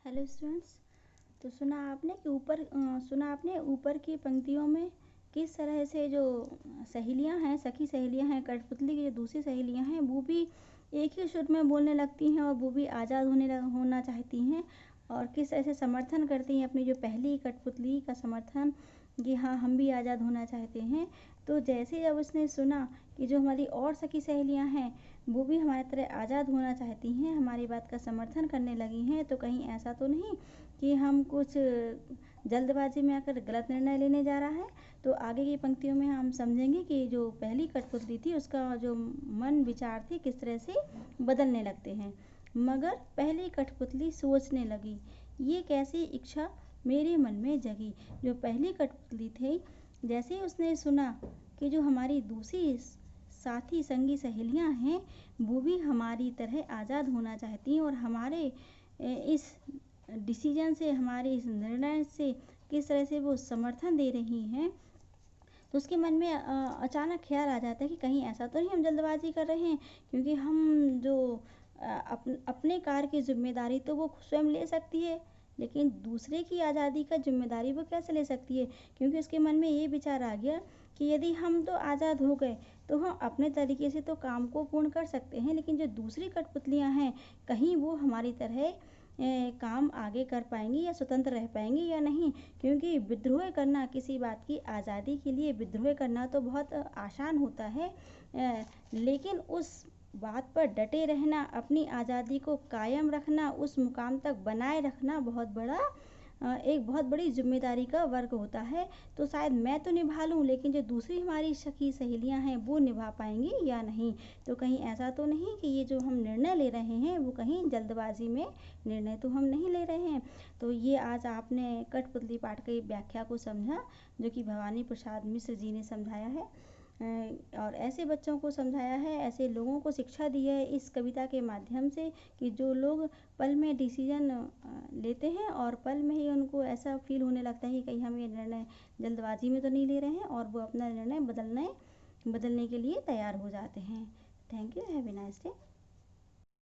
Hello students. तो सुना आपने ऊपर की पंक्तियों में किस तरह से जो सहेलियां हैं, सखी सहेलियां हैं, कठपुतली की जो दूसरी सहेलियां हैं वो भी एक ही सुर में बोलने लगती हैं और वो भी आज़ाद होना चाहती हैं और किस तरह से समर्थन करती हैं अपनी जो पहली कठपुतली का समर्थन कि हाँ हम भी आज़ाद होना चाहते हैं। तो जैसे जब उसने सुना कि जो हमारी और सखी सहेलियां हैं वो भी हमारी तरह आज़ाद होना चाहती हैं, हमारी बात का समर्थन करने लगी हैं, तो कहीं ऐसा तो नहीं कि हम कुछ जल्दबाजी में आकर गलत निर्णय लेने जा रहा है। तो आगे की पंक्तियों में हम समझेंगे कि जो पहली कठपुतली थी उसका जो मन विचार थे किस तरह से बदलने लगते हैं। मगर पहली कठपुतली सोचने लगी, ये कैसी इच्छा मेरे मन में जगी। जो पहली कठपुतली थी, जैसे ही उसने सुना कि जो हमारी दूसरी साथी संगी सहेलियां हैं वो भी हमारी तरह आज़ाद होना चाहती हैं और हमारे इस डिसीजन से, हमारे इस निर्णय से किस तरह से वो समर्थन दे रही हैं, तो उसके मन में अचानक ख्याल आ जाता है कि कहीं ऐसा तो नहीं हम जल्दबाजी कर रहे हैं, क्योंकि हम जो अपने कार्य की जिम्मेदारी तो वो स्वयं ले सकती है, लेकिन दूसरे की आज़ादी का जिम्मेदारी वो कैसे ले सकती है। क्योंकि उसके मन में ये विचार आ गया कि यदि हम तो आज़ाद हो गए तो हम अपने तरीके से तो काम को पूर्ण कर सकते हैं, लेकिन जो दूसरी कठपुतलियाँ हैं कहीं वो हमारी तरह काम आगे कर पाएंगी या स्वतंत्र रह पाएंगी या नहीं। क्योंकि विद्रोह करना, किसी बात की आज़ादी के लिए विद्रोह करना तो बहुत आसान होता है, लेकिन उस बात पर डटे रहना, अपनी आज़ादी को कायम रखना, उस मुकाम तक बनाए रखना एक बहुत बड़ी जिम्मेदारी का वर्क होता है। तो शायद मैं तो निभा लूँ, लेकिन जो दूसरी हमारी सखी सहेलियां हैं वो निभा पाएंगी या नहीं। तो कहीं ऐसा तो नहीं कि ये जो हम निर्णय ले रहे हैं वो कहीं जल्दबाजी में निर्णय तो हम नहीं ले रहे हैं। तो ये आज आपने कठपुतली पाठ की व्याख्या को समझा, जो कि भवानी प्रसाद मिश्र जी ने समझाया है और ऐसे बच्चों को समझाया है, ऐसे लोगों को शिक्षा दी है इस कविता के माध्यम से कि जो लोग पल में डिसीजन लेते हैं और पल में ही उनको ऐसा फील होने लगता है कि कहीं हम ये निर्णय जल्दबाजी में तो नहीं ले रहे हैं, और वो अपना निर्णय बदलने के लिए तैयार हो जाते हैं। Thank you, have a nice day.